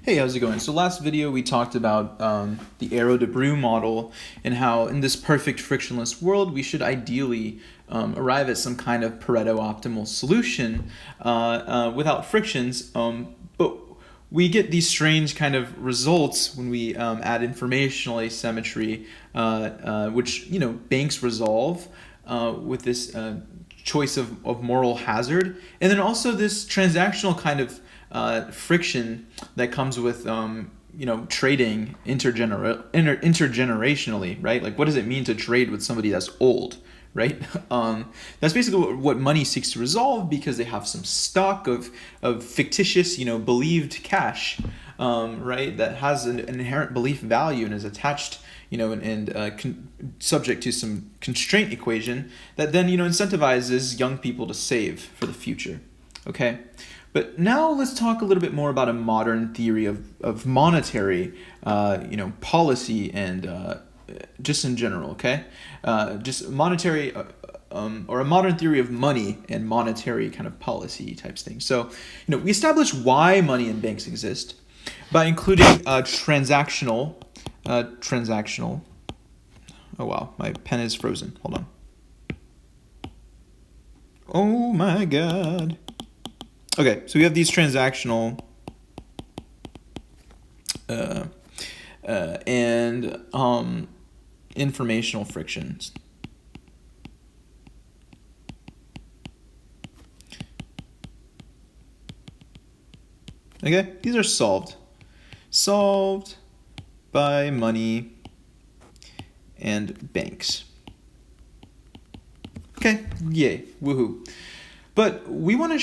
Hey, how's it going? So last video we talked about the Arrow-Debreu model and how in this perfect frictionless world we should ideally arrive at some kind of Pareto optimal solution without frictions, but we get these strange kind of results when we add informational asymmetry, which banks resolve with this choice of moral hazard, and then also this transactional kind of friction that comes with trading intergenerationally, right? Like, what does it mean to trade with somebody that's old, right? That's basically what money seeks to resolve, because they have some stock of fictitious, believed cash, right? That has an inherent belief value and is attached, subject to some constraint equation that then, incentivizes young people to save for the future. Okay. But now let's talk a little bit more about a modern theory of monetary, policy and just in general, okay? Just monetary, or a modern theory of money and monetary kind of policy types things. So, we establish why money and banks exist by including transactional. Oh wow, my pen is frozen. Hold on. Oh my god. Okay, so we have these transactional and informational frictions. Okay, these are solved by money and banks. Okay, yay, woohoo. But we want to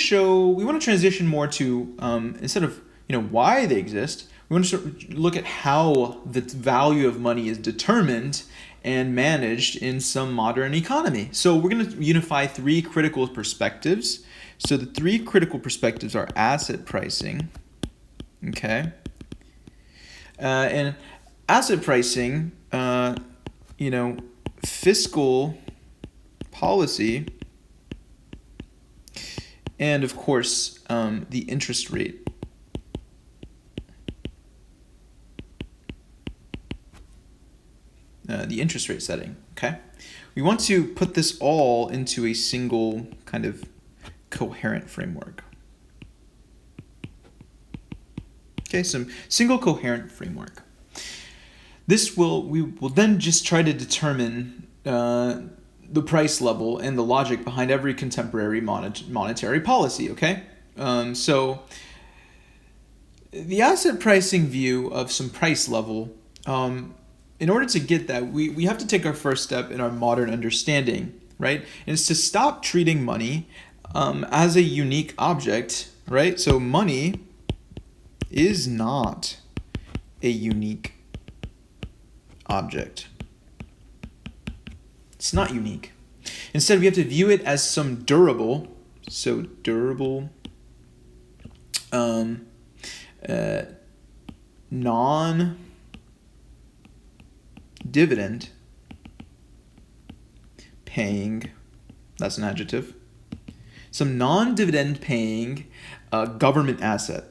transition more to, instead of, why they exist, we want to look at how the value of money is determined and managed in some modern economy. So we're going to unify three critical perspectives. So the three critical perspectives are asset pricing, okay? And asset pricing, fiscal policy, and of course, the interest rate. The interest rate setting, okay? We want to put this all into a single kind of coherent framework. Okay, some single coherent framework. We will then just try to determine the price level and the logic behind every contemporary monetary policy, okay? So the asset pricing view of some price level, in order to get that, we have to take our first step in our modern understanding, right? And it's to stop treating money as a unique object, right? So money is not a unique object. It's not unique. Instead, we have to view it as some durable, non-dividend paying, that's an adjective, some non-dividend paying government asset.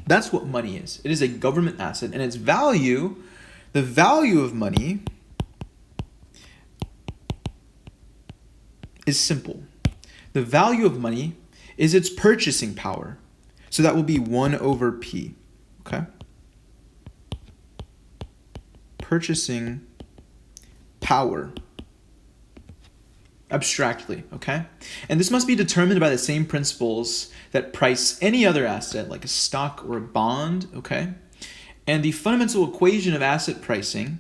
That's what money is. It is a government asset, and its value, the value of money, is simple. The value of money is its purchasing power. So that will be 1 over P, okay? Purchasing power, abstractly, okay? And this must be determined by the same principles that price any other asset, like a stock or a bond, okay? And the fundamental equation of asset pricing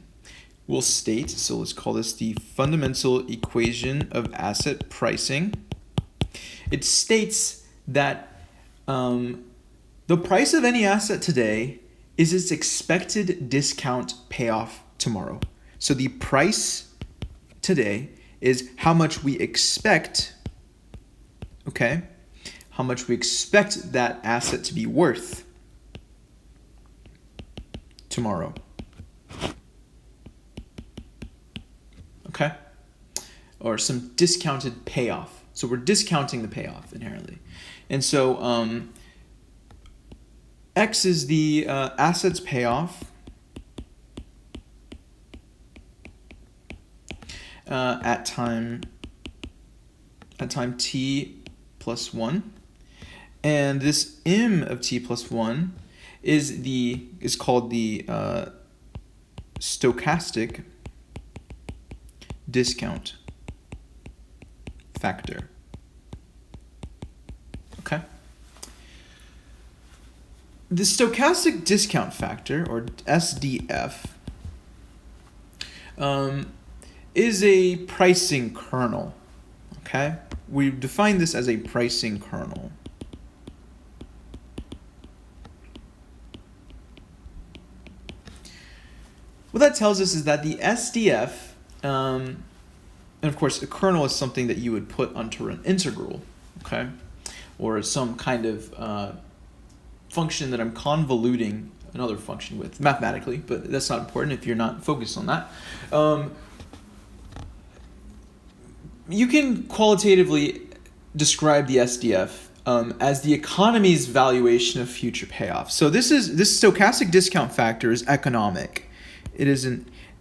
will state, so let's call this the fundamental equation of asset pricing. It states that the price of any asset today is its expected discount payoff tomorrow. So the price today is how much we expect, okay? How much we expect that asset to be worth tomorrow. Okay? Or some discounted payoff. So we're discounting the payoff inherently. And so X is the asset's payoff at time t plus 1. And this m of t plus 1 is called the stochastic discount factor. Okay. The stochastic discount factor, or SDF, is a pricing kernel. Okay? We define this as a pricing kernel. What that tells us is that the SDF, and of course a kernel is something that you would put onto an integral, okay? Or some kind of function that I'm convoluting another function with mathematically, but that's not important if you're not focused on that. You can qualitatively describe the SDF as the economy's valuation of future payoffs. So this stochastic discount factor is economic. It is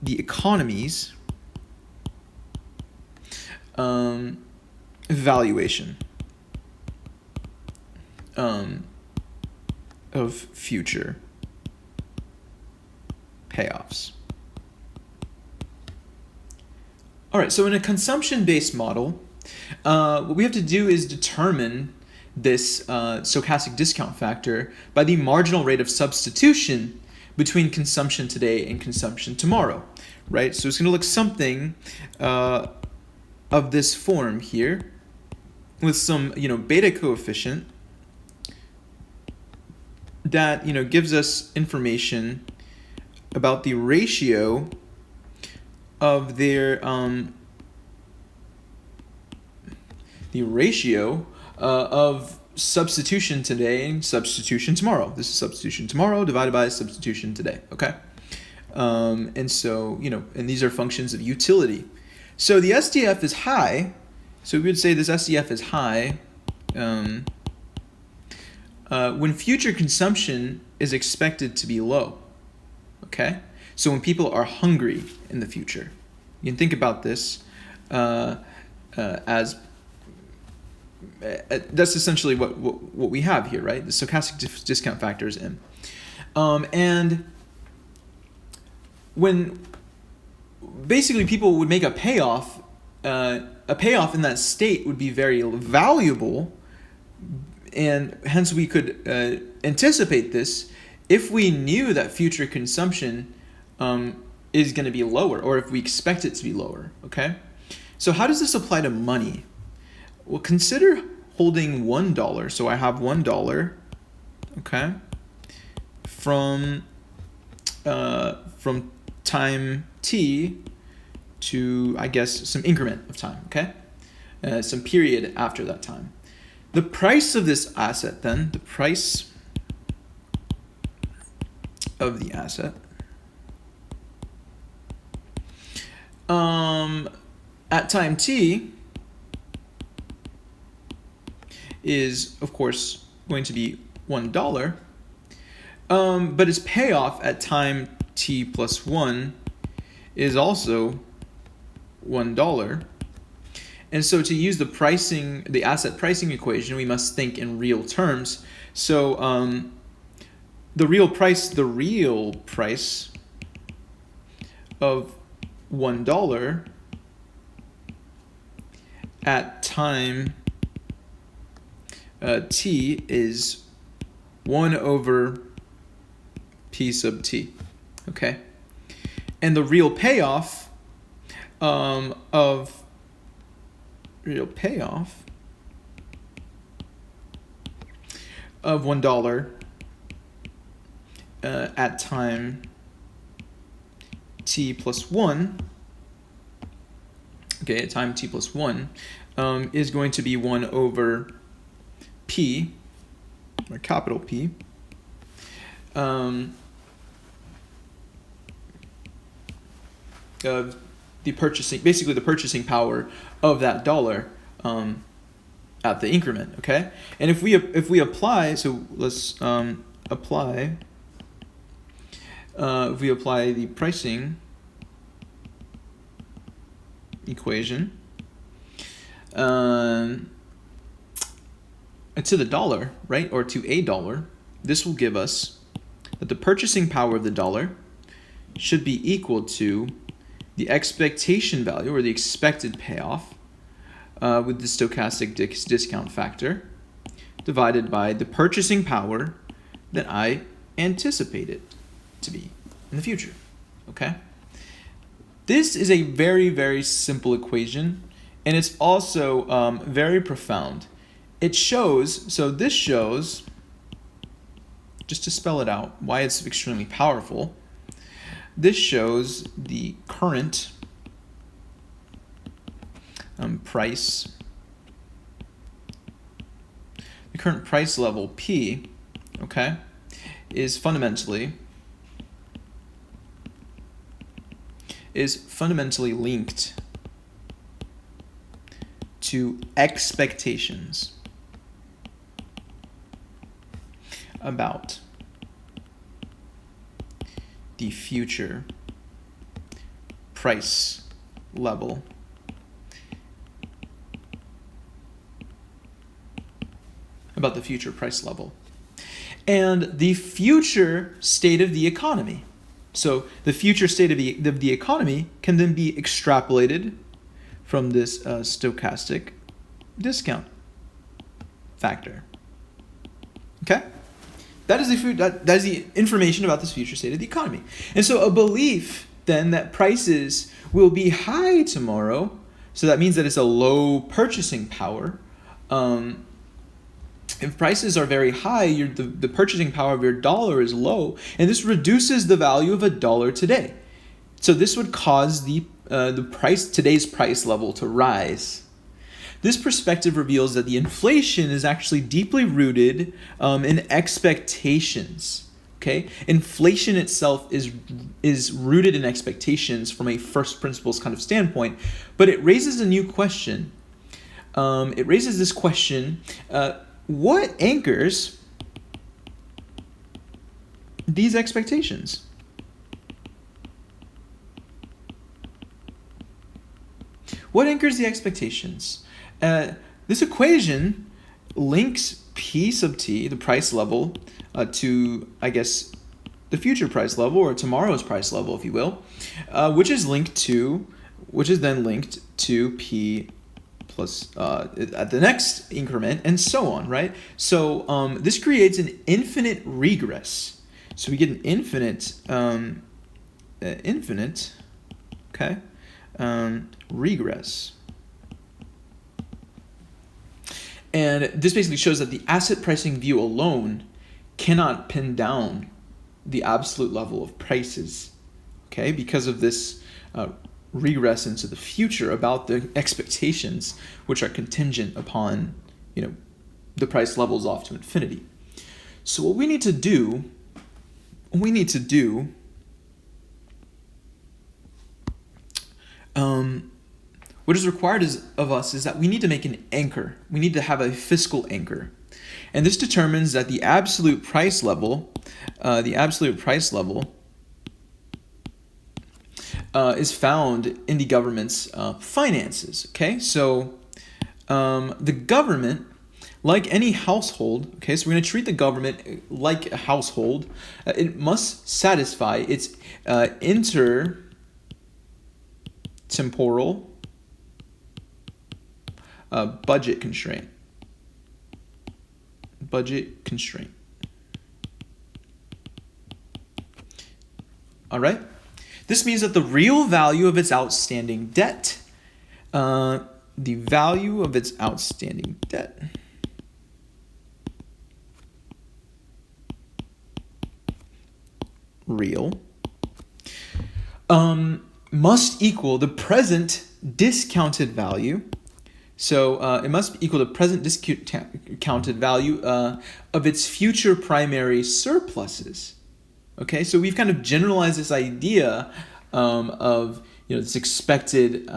the economy's valuation of future payoffs. All right, so in a consumption-based model, what we have to do is determine this stochastic discount factor by the marginal rate of substitution between consumption today and consumption tomorrow, right? So it's going to look something of this form here, with some beta coefficient that gives us information about the ratio of their of substitution today and substitution tomorrow. This is substitution tomorrow divided by substitution today, okay? And so, and these are functions of utility. So the SDF is high, so we would say this SDF is high when future consumption is expected to be low, okay? So when people are hungry in the future. You can think about this as that's essentially what we have here, right? The stochastic discount factor is M. And when basically people would make a payoff in that state would be very valuable, and hence we could anticipate this if we knew that future consumption is going to be lower, or if we expect it to be lower, okay? So how does this apply to money? Well, consider holding $1. So I have $1, okay, from time t to, I guess, some increment of time, okay, some period after that time. The price of this asset, then, the price of the asset at time t is, of course, going to be $1, but its payoff at time t plus 1 is also $1. And so to use the asset pricing equation, we must think in real terms. So the real price of $1 at time t is 1 over p sub t, okay? And the real payoff of $1 at time t plus 1, okay, at time t plus 1 is going to be 1 over P, or capital P, of the purchasing, basically the purchasing power of that dollar at the increment, okay? And if we apply, so let's apply, if we apply the pricing equation to the dollar, right, or to a dollar, this will give us that the purchasing power of the dollar should be equal to the expectation value, or the expected payoff, with the stochastic discount factor, divided by the purchasing power that I anticipate it to be in the future, okay? This is a very, very simple equation, and it's also very profound. It shows, so this shows, just to spell it out, why it's extremely powerful. This shows the current price, the current price level P, okay, is fundamentally linked to expectations about the future price level and the future state of the economy. So the future state of the economy can then be extrapolated from this stochastic discount factor. Okay? That is the information about this future state of the economy. And so a belief then that prices will be high tomorrow, so that means that it's a low purchasing power. If prices are very high, the purchasing power of your dollar is low, and this reduces the value of a dollar today. So this would cause today's price level to rise. This perspective reveals that the inflation is actually deeply rooted in expectations. Okay, inflation itself is rooted in expectations from a first principles kind of standpoint, but it raises a new question. It raises this question: what anchors these expectations? What anchors the expectations? This equation links P sub t, the price level, to, I guess, the future price level, or tomorrow's price level, if you will, which is then linked to P plus at the next increment, and so on, right? So this creates an infinite regress. So we get an infinite, regress. And this basically shows that the asset pricing view alone cannot pin down the absolute level of prices, okay, because of this regress into the future about the expectations, which are contingent upon, the price levels off to infinity. So what we need to do, what is required of us is that we need to make an anchor. We need to have a fiscal anchor. And this determines that the absolute price level is found in the government's finances. Okay, so the government, like any household, okay, so we're going to treat the government like a household. It must satisfy its intertemporal budget constraint. All right. This means that the real value of its outstanding debt, real, must equal the present discounted value. So it must equal the present discounted value of its future primary surpluses. Okay, so we've kind of generalized this idea of this expected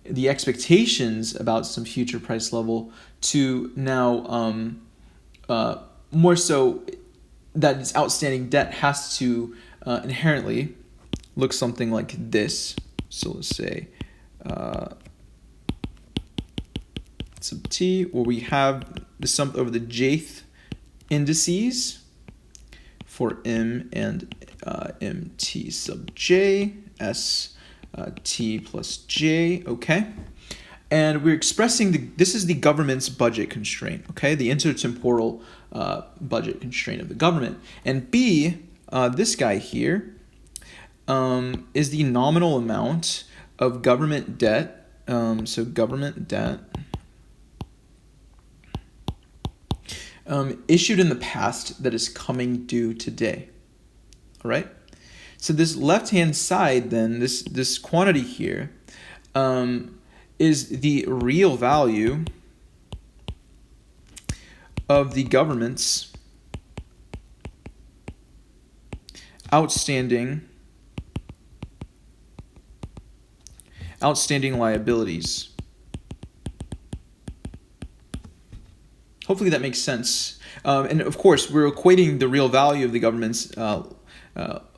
the expectations about some future price level to now more so that its outstanding debt has to inherently look something like this. So let's say sub t, where we have the sum over the jth indices for m and mt sub j s t plus j, okay? And we're expressing this is the government's budget constraint, okay? The intertemporal budget constraint of the government. And b, this guy here, is the nominal amount of government debt. So government debt issued in the past that is coming due today. All right. So this left-hand side, then, this quantity here, is the real value of the government's outstanding liabilities. Hopefully that makes sense. And of course, we're equating the real value of the government's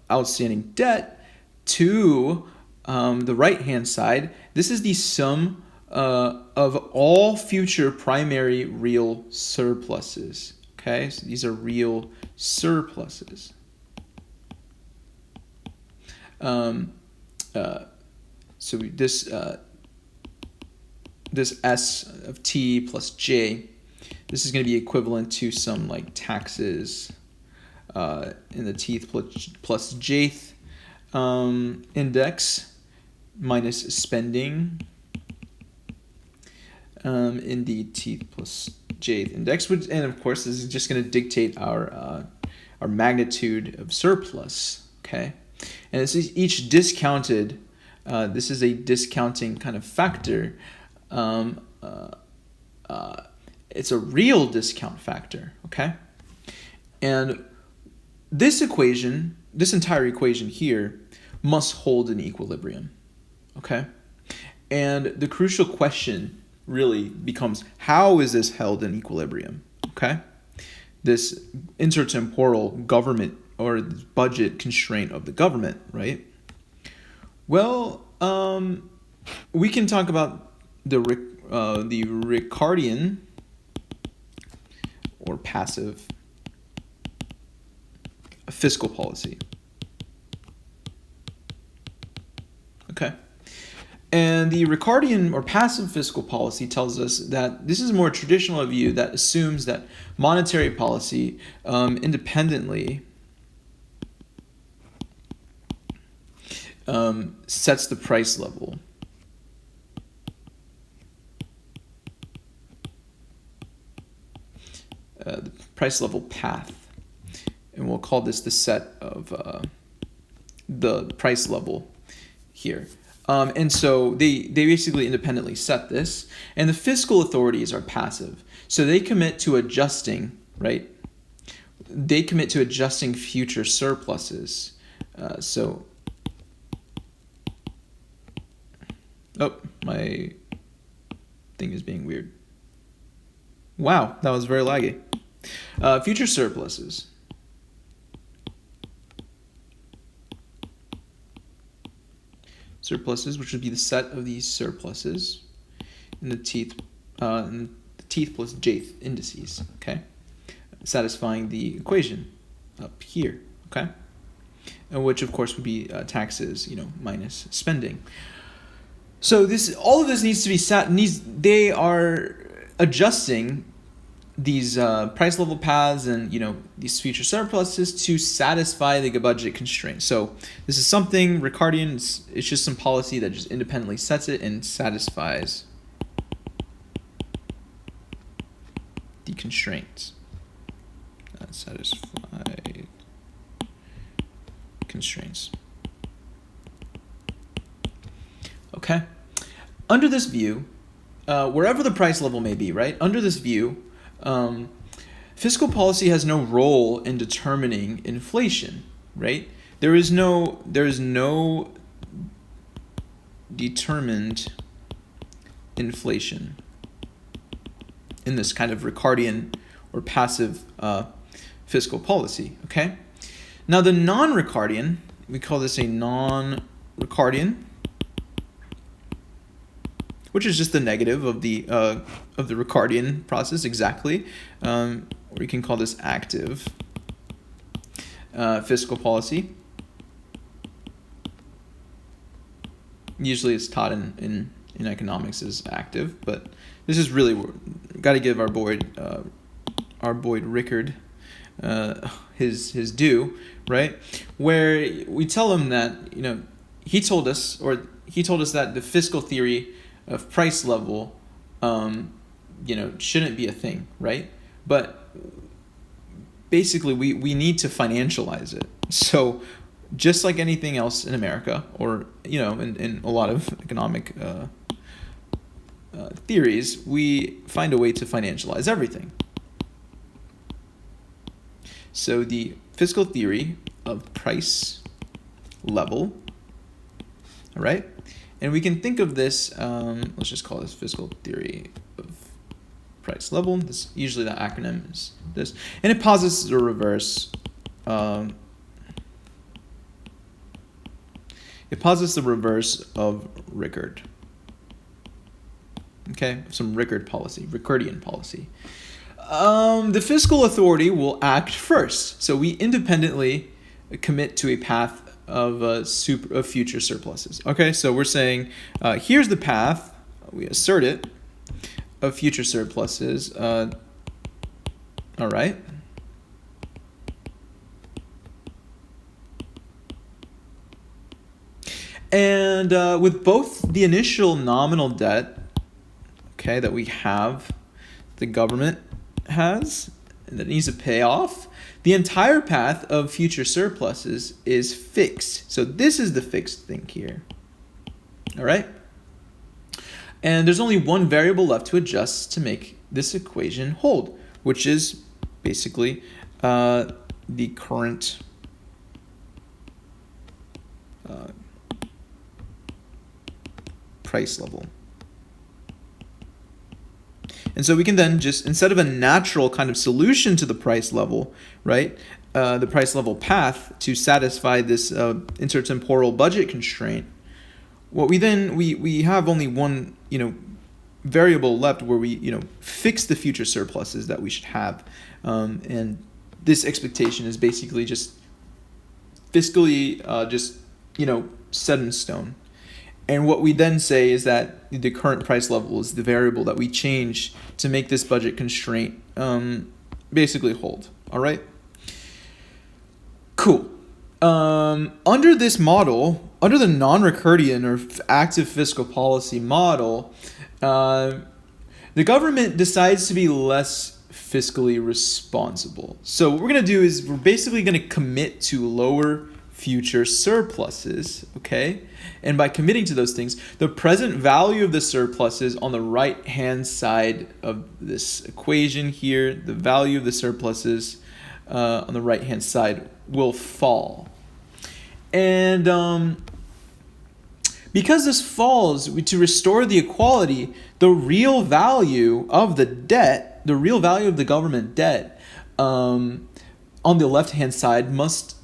outstanding debt to the right-hand side. This is the sum of all future primary real surpluses. Okay, so these are real surpluses. So this s of t plus j, this is going to be equivalent to some like taxes in the tth plus jth index minus spending in the tth plus jth index, which, and of course this is just going to dictate our magnitude of surplus. Okay, and this is each discounted. This is a discounting kind of factor. It's a real discount factor, okay? And this equation, this entire equation here, must hold in equilibrium, okay? And the crucial question really becomes, how is this held in equilibrium, okay? This intertemporal government or budget constraint of the government, right? Well, we can talk about the Ricardian or passive fiscal policy. Okay. And the Ricardian or passive fiscal policy tells us that this is a more traditional view that assumes that monetary policy independently sets the price level. The price level path. And we'll call this the set of the price level here. And so they basically independently set this. And the fiscal authorities are passive. So they commit to adjusting, right? They commit to adjusting future surpluses. Oh, my thing is being weird. Wow, that was very laggy. Future surpluses. Surpluses, which would be the set of these surpluses in the tth plus jth indices, okay? Satisfying the equation up here, okay? And which, of course, would be taxes, minus spending. So all of this needs to be set. They are adjusting these price level paths and these future surpluses to satisfy the budget constraint. So this is something Ricardian. It's just some policy that just independently sets it and satisfies the constraints. Satisfy constraints. Okay. Under this view, wherever the price level may be, right? Under this view, fiscal policy has no role in determining inflation, right? There is no determined inflation in this kind of Ricardian or passive fiscal policy, okay? Now the non-Ricardian, we call this a non-Ricardian, which is just the negative of the Ricardian process, exactly. Or you can call this active fiscal policy. Usually it's taught in economics as active, but this is really, got to give our Boyd Rickard his due, right? Where we tell him that, he told us that the fiscal theory of price level, shouldn't be a thing, right? But basically we need to financialize it. So just like anything else in America, or in a lot of economic theories, we find a way to financialize everything. So the fiscal theory of price level, all right? And we can think of this, let's just call this fiscal theory of price level. This, usually the acronym is this. And it posits the reverse. It posits the reverse of Rickard. Okay, some Rickard policy, Ricardian policy. The fiscal authority will act first. So we independently commit to a path of future surpluses. Okay, so we're saying here's the path, we assert it, of future surpluses. All right. And with both the initial nominal debt, okay, that we have, the government has, and that needs to pay off, the entire path of future surpluses is fixed. So this is the fixed thing here. All right? And there's only one variable left to adjust to make this equation hold, which is basically the current price level. And so we can then just, instead of a natural kind of solution to the price level, right, the price level path to satisfy this intertemporal budget constraint, what we have only one, variable left where we, fix the future surpluses that we should have. And this expectation is basically just fiscally set in stone. And what we then say is that the current price level is the variable that we change to make this budget constraint basically hold. All right? Cool. Under this model, under the non-Ricardian or active fiscal policy model, the government decides to be less fiscally responsible. So what we're going to do is we're basically going to commit to lower future surpluses, okay? And by committing to those things, the present value of the surpluses on the right-hand side of this equation here, the value of the surpluses on the right-hand side will fall. And because this falls, to restore the equality, the real value of the debt, the real value of the government debt on the left-hand side must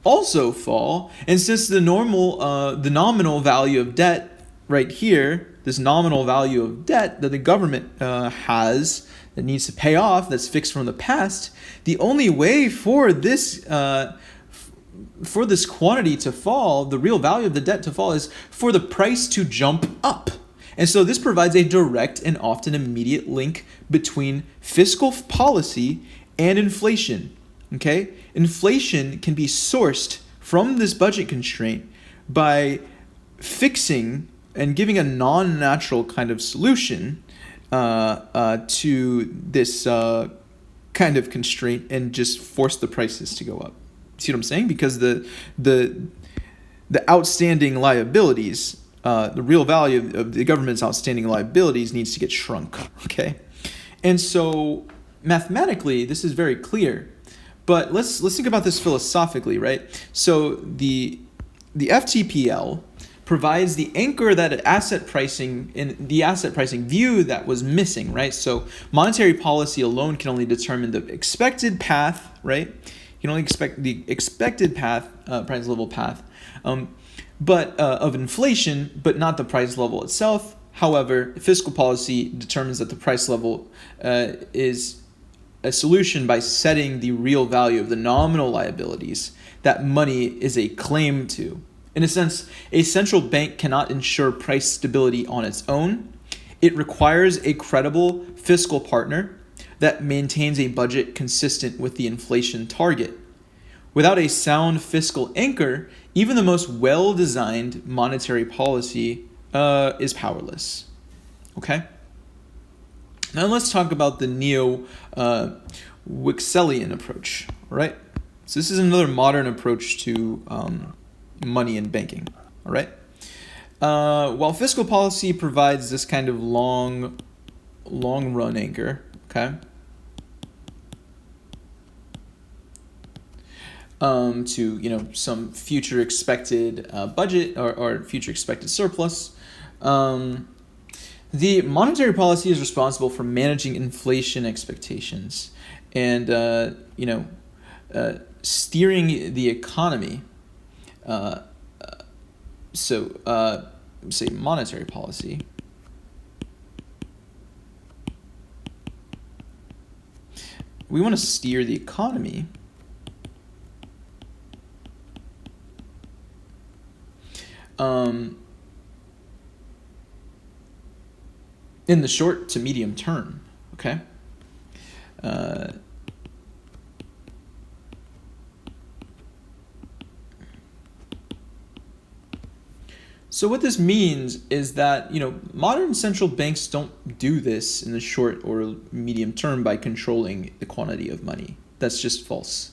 also fall. And since the nominal value of debt right here, this nominal value of debt that the government has that needs to pay off, that's fixed from the past, the only way for this quantity to fall, the real value of the debt to fall, is for the price to jump up. And so this provides a direct and often immediate link between fiscal policy and inflation. Okay? Inflation can be sourced from this budget constraint by fixing and giving a non-natural kind of solution to this kind of constraint and just force the prices to go up. See what I'm saying? Because the outstanding liabilities, the real value of the government's outstanding liabilities needs to get shrunk. Okay? And so mathematically, this is very clear. But let's think about this philosophically, right? So the FTPL provides the anchor that asset pricing in the asset pricing view that was missing, right? So monetary policy alone can only determine the expected path, right? You can only expect the expected path, price level path, but of inflation, but not the price level itself. However, fiscal policy determines that the price level is a solution by setting the real value of the nominal liabilities that money is a claim to. In a sense, a central bank cannot ensure price stability on its own. It requires a credible fiscal partner that maintains a budget consistent with the inflation target. Without a sound fiscal anchor, even the most well-designed monetary policy is powerless. Okay? Now let's talk about the Neo-Wicksellian approach, right? So this is another modern approach to money and banking, all right? While fiscal policy provides this kind of long run anchor, okay, to some future expected budget or future expected surplus, the monetary policy is responsible for managing inflation expectations and steering the economy. Say monetary policy. We want to steer the economy in the short to medium term, okay? So what this means is that, modern central banks don't do this in the short or medium term by controlling the quantity of money. That's just false.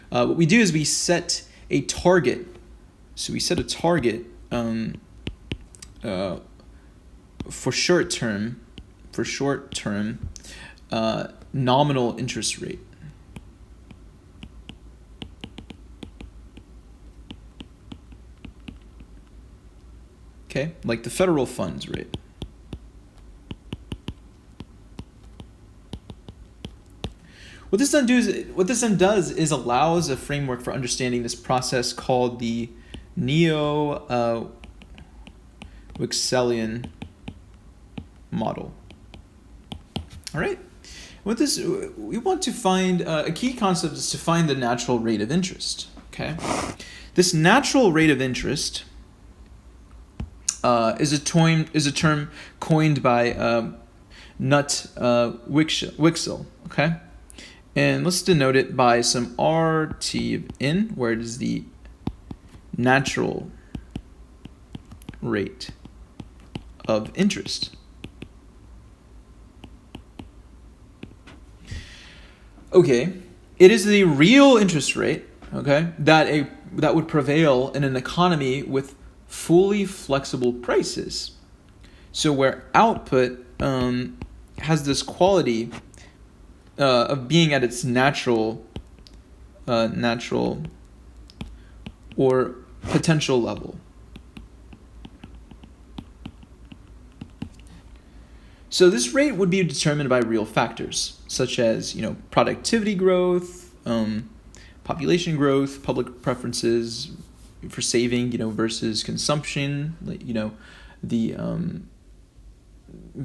What we do is we set a target. So we set a target for short term nominal interest rate. Okay, like the federal funds rate. What this then does is allows a framework for understanding this process called the Neo-Wicksellian Model. All right. With this, we want to find a key concept is to find the natural rate of interest. Okay, this natural rate of interest is a term coined by Neo-Wicksell. Okay, and let's denote it by some RT of N, where it is the natural rate of interest. Okay, it is the real interest rate, okay, that would prevail in an economy with fully flexible prices. So where output has this quality of being at its natural or potential level. So this rate would be determined by real factors, such as productivity growth, population growth, public preferences for saving, versus consumption,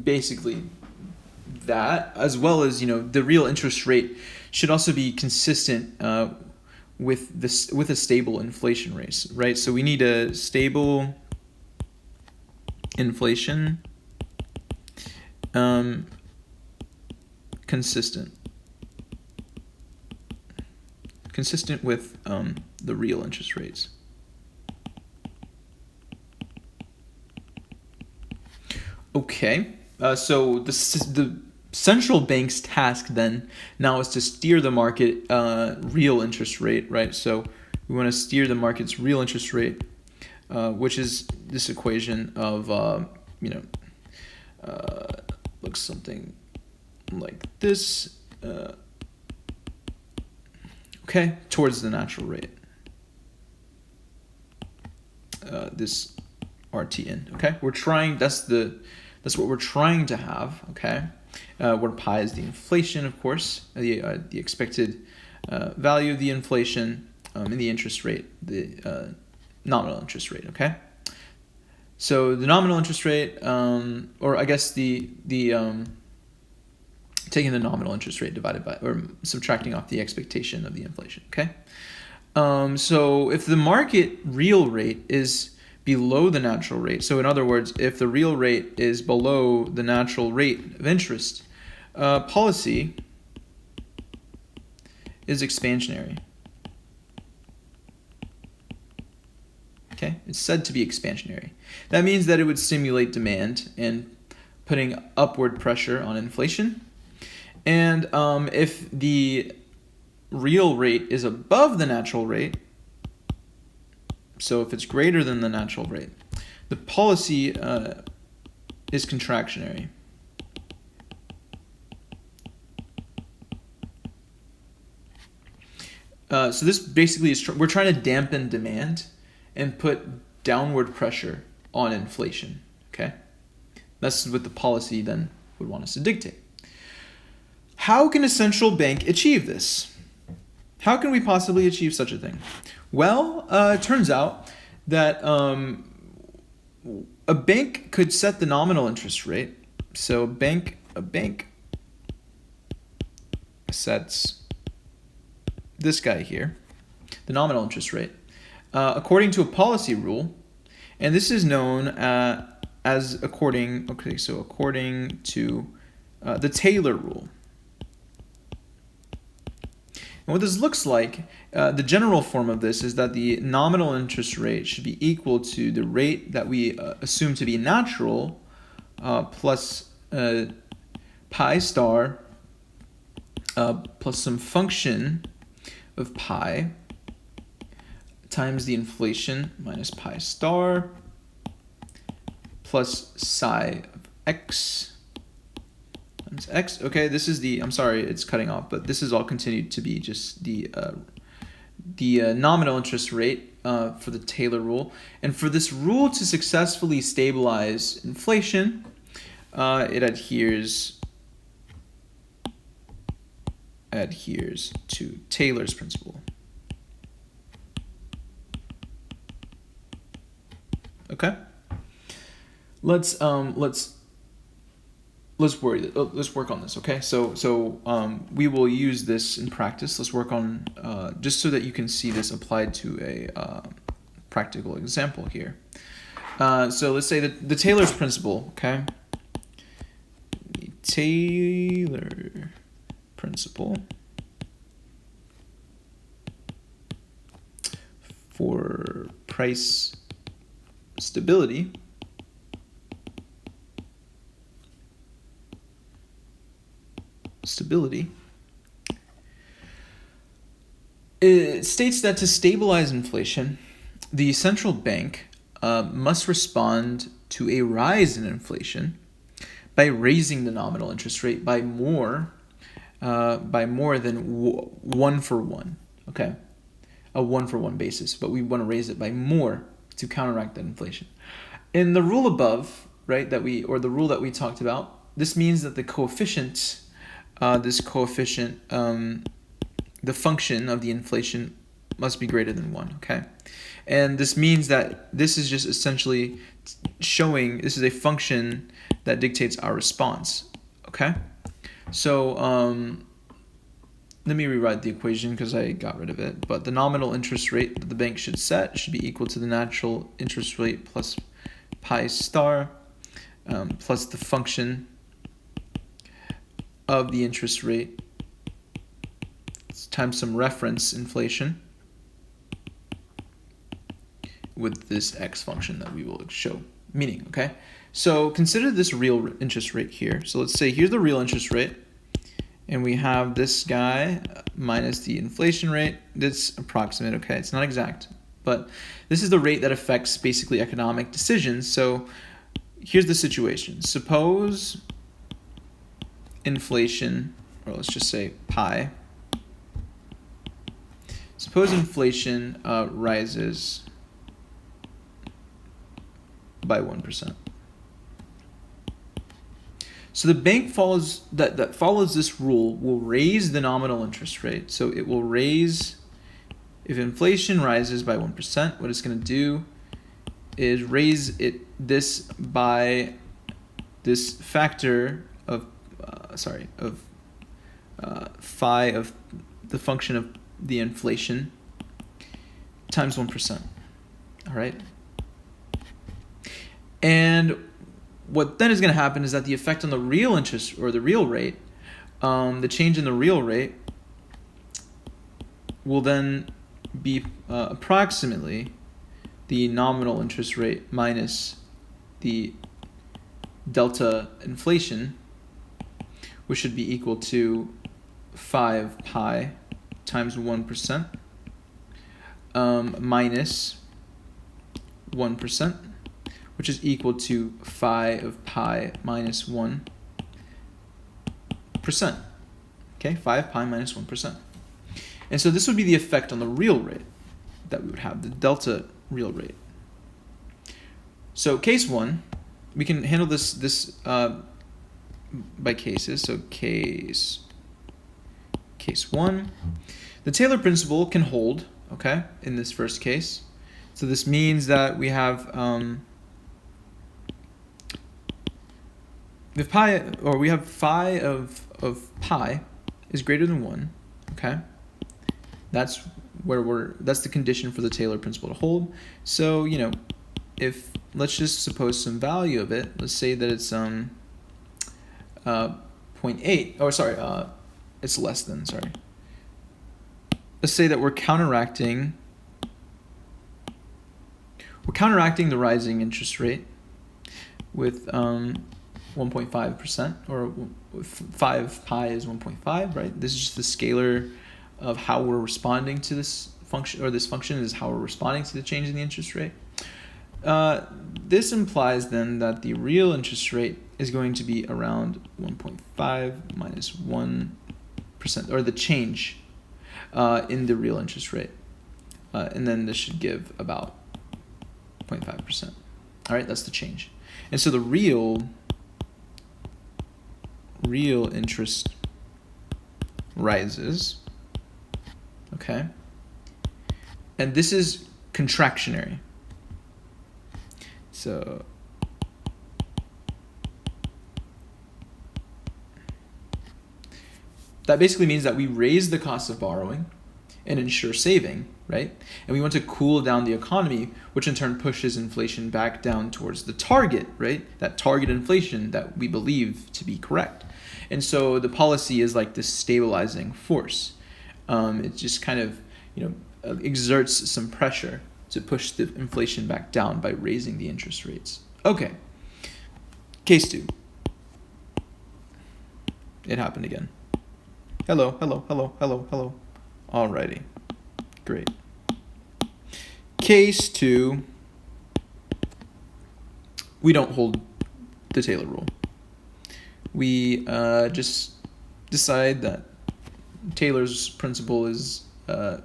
basically that, as well as the real interest rate should also be consistent with a stable inflation rate, right? So we need a stable inflation, consistent with the real interest rates. Okay, so the central bank's task then now is to steer the market real interest rate, right? So we want to steer the market's real interest rate, which is this equation of looks something like this. Okay, towards the natural rate. This RT in. Okay, we're trying. That's what we're trying to have. Okay, where pi is the inflation, of course, the expected value of the inflation, and the interest rate, the nominal interest rate. Okay, so the nominal interest rate, or I guess the taking the nominal interest rate divided by, or subtracting off the expectation of the inflation. Okay, so if the market real rate is below the natural rate, so in other words, if the real rate is below the natural rate of interest, policy is expansionary. Okay, it's said to be expansionary. That means that it would stimulate demand and putting upward pressure on inflation. And if the real rate is above the natural rate, so if it's greater than the natural rate, the policy is contractionary. So this basically is, we're trying to dampen demand and put downward pressure on inflation. Okay, that's what the policy then would want us to dictate. How can a central bank achieve this? How can we possibly achieve such a thing? Well, it turns out that a bank could set the nominal interest rate. So a bank sets this guy here, the nominal interest rate, according to a policy rule, and this is known as according to the Taylor rule. And what this looks like, the general form of this is that the nominal interest rate should be equal to the rate that we assume to be natural plus pi star plus some function of pi times the inflation minus pi star plus psi of x times x. Okay, this is the, I'm sorry, it's cutting off, but this is all continued to be just the nominal interest rate for the Taylor rule. And for this rule to successfully stabilize inflation, it adheres to Taylor's principle. Okay, let's work on this. Okay, so we will use this in practice. Let's work on just so that you can see this applied to a practical example here. So let's say that the Taylor's principle. Okay, the Taylor principle for price stability it states that to stabilize inflation, the central bank must respond to a rise in inflation by raising the nominal interest rate by more than 1 for 1. Okay, a 1 for 1 basis, but we want to raise it by more to counteract that inflation. In the rule above, right, the rule that we talked about, this means that the coefficient, the function of the inflation must be greater than 1, okay? And this means that this is just essentially showing this is a function that dictates our response, okay? So let me rewrite the equation because I got rid of it. But the nominal interest rate that the bank should set should be equal to the natural interest rate plus pi star plus the function of the interest rate times some reference inflation with this x function that we will show meaning. Okay, so consider this real interest rate here. So let's say here's the real interest rate, and we have this guy minus the inflation rate. That's approximate, okay? It's not exact, but this is the rate that affects basically economic decisions. So here's the situation. Suppose inflation, or let's just say pi. Suppose inflation rises by 1%. So the bank that follows this rule will raise the nominal interest rate. So it will raise, if inflation rises by 1%, what it's going to do is raise this by this factor of phi of the function of the inflation times 1%. All right. And what then is going to happen is that the effect on the real interest or the real rate, the change in the real rate will then be approximately the nominal interest rate minus the delta inflation, which should be equal to 5 pi times 1% minus 1%, which is equal to phi of pi minus 1%. Okay, 5 pi minus 1%. And so this would be the effect on the real rate that we would have, the delta real rate. So case 1, we can handle this by cases. So case 1, the Taylor principle can hold, okay, in this first case. So this means that we have if phi of pi is greater than 1, okay, that's the condition for the Taylor principle to hold. So, you know, if let's just suppose some value of it, let's say that it's 0.8, or sorry, it's less than, sorry. Let's say that we're counteracting the rising interest rate with 1.5%, or 5 pi is 1.5, right? This is just the scalar of how we're responding to this function, or this function is how we're responding to the change in the interest rate. This implies then that the real interest rate is going to be around 1.5 minus 1%, or the change in the real interest rate. And then this should give about 0.5%. All right, that's the change. And so the real interest rises, okay? And this is contractionary. So that basically means that we raise the cost of borrowing and ensure saving, right? And we want to cool down the economy, which in turn pushes inflation back down towards the target, right? That target inflation that we believe to be correct. And so the policy is like this stabilizing force. It just kind of, exerts some pressure to push the inflation back down by raising the interest rates. Okay, case 2. It happened again. Hello. Alrighty, great. Case 2, we don't hold the Taylor rule. We just decide that Taylor's principle is,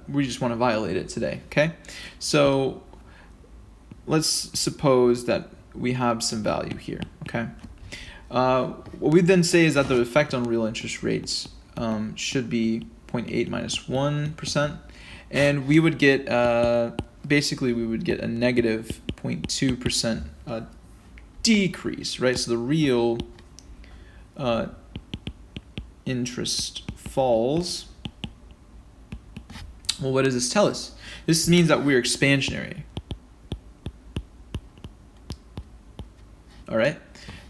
we just want to violate it today, okay? So let's suppose that we have some value here, okay? What we then say is that the effect on real interest rates should be 0.8 minus 1%, and we would get, basically we would get a negative 0.2% decrease, right? So the real interest falls. Well, what does this tell us? This means that we're expansionary. All right?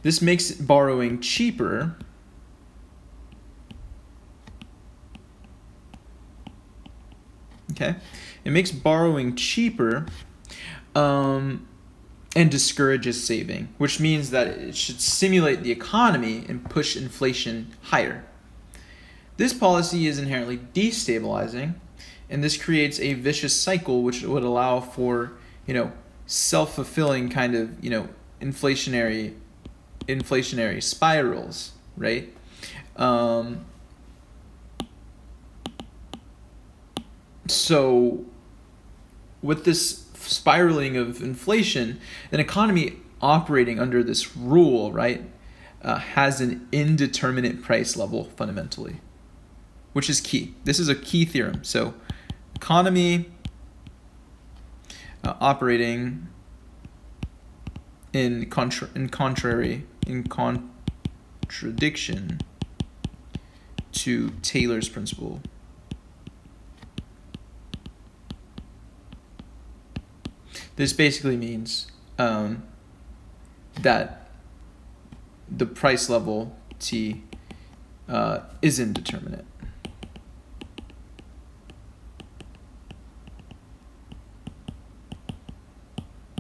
This makes borrowing cheaper. Okay? It makes borrowing cheaper and discourages saving, which means that it should stimulate the economy and push inflation higher. This policy is inherently destabilizing, and this creates a vicious cycle which would allow for, self-fulfilling kind of, inflationary spirals, right? So with this spiraling of inflation, an economy operating under this rule, right, has an indeterminate price level fundamentally, which is key. This is a key theorem. So economy operating in contradiction to Taylor's principle. This basically means that the price level T is indeterminate.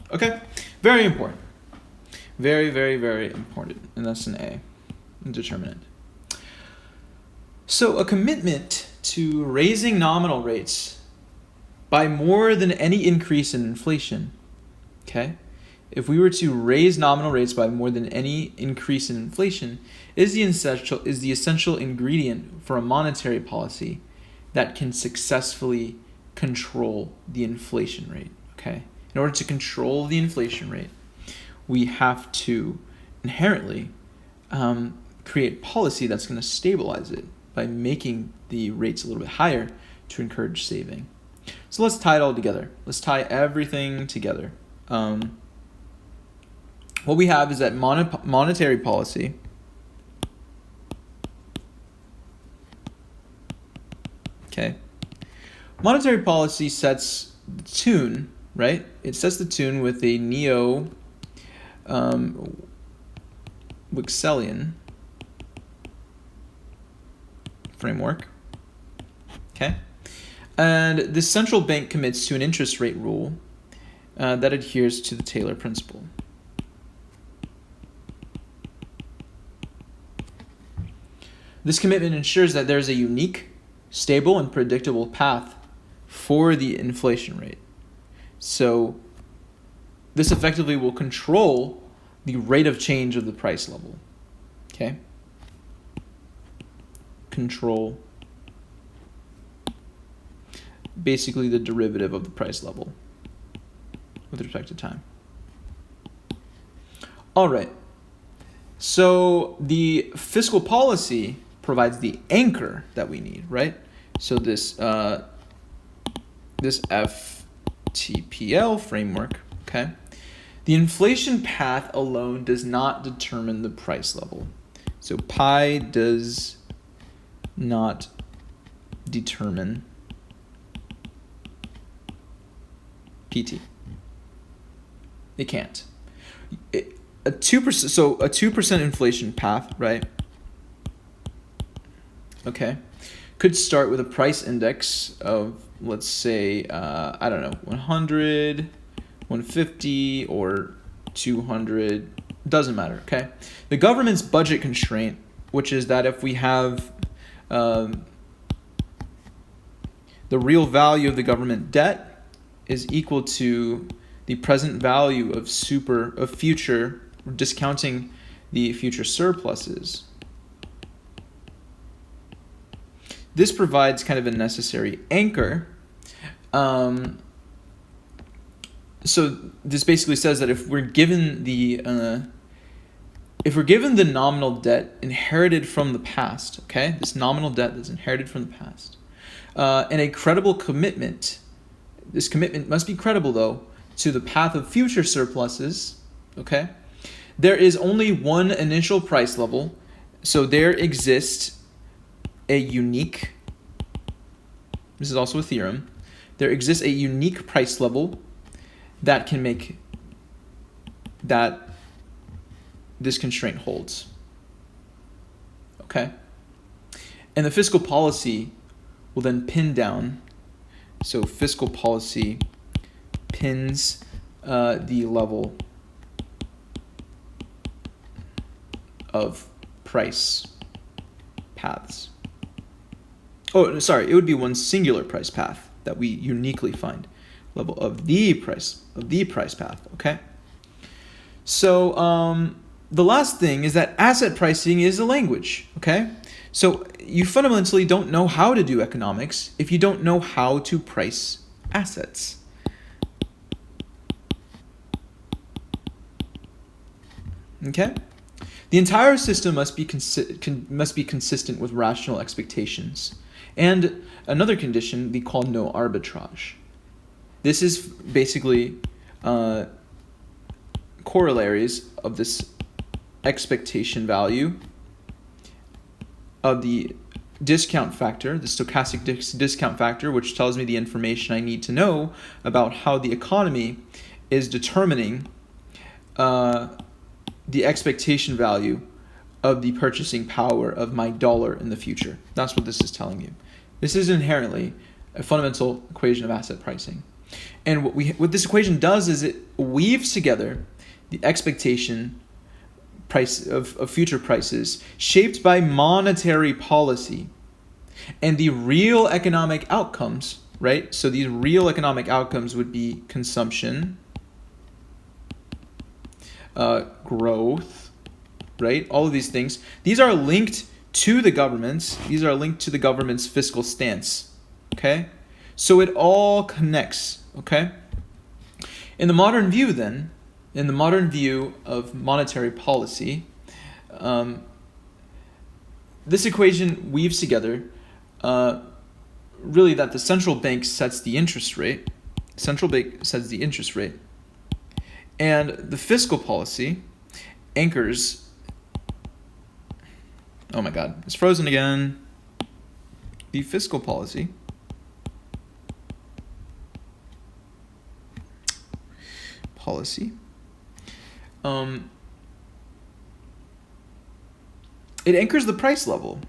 Okay, very important. Very, very, very important. And that's an A, indeterminate. So a commitment to raising nominal rates by more than any increase in inflation, okay? If we were to raise nominal rates by more than any increase in inflation, is the essential ingredient for a monetary policy that can successfully control the inflation rate, okay? In order to control the inflation rate, we have to inherently create policy that's going to stabilize it by making the rates a little bit higher to encourage saving. So let's tie it all together. Let's tie everything together. What we have is that monetary policy monetary policy sets the tune, right? It sets the tune with a Neo-Wicksellian framework, okay? And the central bank commits to an interest rate rule that adheres to the Taylor principle. This commitment ensures that there is a unique, stable, and predictable path for the inflation rate. So this effectively will control the rate of change of the price level, okay? Control basically the derivative of the price level with respect to time. All right. So the fiscal policy provides the anchor that we need, right? So this FTPL framework, okay? The inflation path alone does not determine the price level. So pi does not determine PT. It can't. A 2%. So a 2% inflation path, right? Okay, could start with a price index of, let's say, I don't know, 100, 150, or 200. Doesn't matter. Okay, the government's budget constraint, which is that if we have the real value of the government debt is equal to the present value of future, discounting the future surpluses. This provides kind of a necessary anchor. So this basically says that if we're given the nominal debt inherited from the past, okay, this nominal debt that's inherited from the past, and a credible commitment, this commitment must be credible though, to the path of future surpluses, okay, there is only one initial price level, so there exists a unique, this is also a theorem, there exists a unique price level that can make that this constraint holds. Okay? And the fiscal policy will then pin down, so fiscal policy pins the level of price paths. Oh, sorry, it would be one singular price path that we uniquely find, level of the price path, okay? So the last thing is that asset pricing is a language, okay? So you fundamentally don't know how to do economics if you don't know how to price assets. Okay? The entire system must be consistent with rational expectations. And another condition we call no arbitrage. This is basically corollaries of this expectation value of the discount factor, the stochastic discount factor, which tells me the information I need to know about how the economy is determining the expectation value of the purchasing power of my dollar in the future. That's what this is telling you. This is inherently a fundamental equation of asset pricing. And what this equation does is it weaves together the expectation price of future prices shaped by monetary policy and the real economic outcomes, right? So these real economic outcomes would be consumption, growth, right? All of these things. These are linked to the government's. These are linked to the government's fiscal stance, okay? So it all connects, okay? In the modern view then, in the modern view of monetary policy, this equation weaves together really that the central bank sets the interest rate. Central bank sets the interest rate. And the fiscal policy anchors... Oh my God, it's frozen again. The fiscal policy it anchors the price level.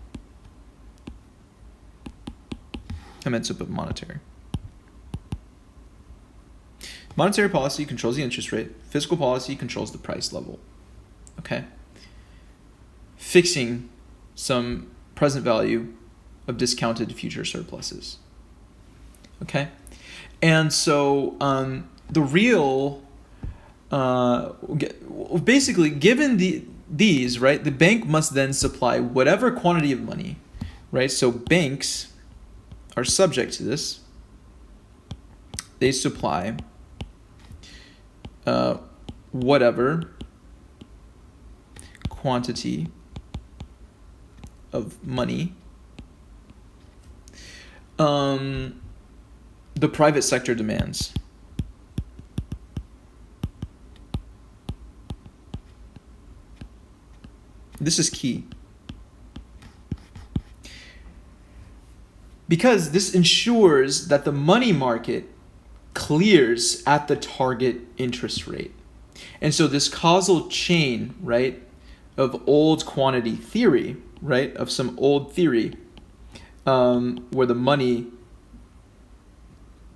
I meant to put monetary. Monetary policy controls the interest rate. Fiscal policy controls the price level. Okay? Fixing some present value of discounted future surpluses. Okay? And so the real... basically, given these, right, the bank must then supply whatever quantity of money, right? So banks are subject to this. They supply whatever quantity of money the private sector demands. This is key. Because this ensures that the money market clears at the target interest rate. And so this causal chain, right, of old quantity theory, right, of some old theory where the money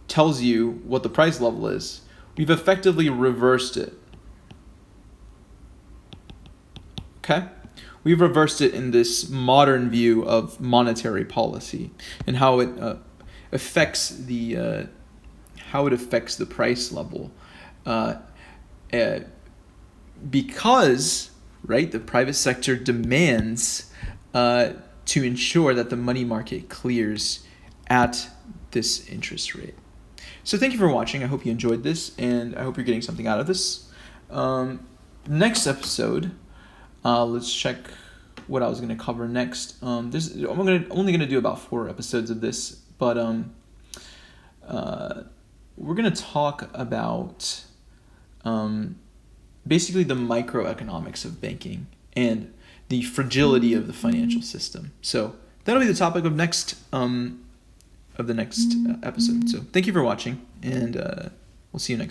tells you what the price level is, we've effectively reversed it. Okay? We've reversed it in this modern view of monetary policy and how it affects the price level, because, right, the private sector demands to ensure that the money market clears at this interest rate. So thank you for watching. I hope you enjoyed this, and I hope you're getting something out of this. Next episode. Let's check what I was going to cover next. I'm only going to do about 4 episodes of this, but we're going to talk about basically the microeconomics of banking and the fragility of the financial system. So that'll be the topic of the next episode. So thank you for watching, and we'll see you next.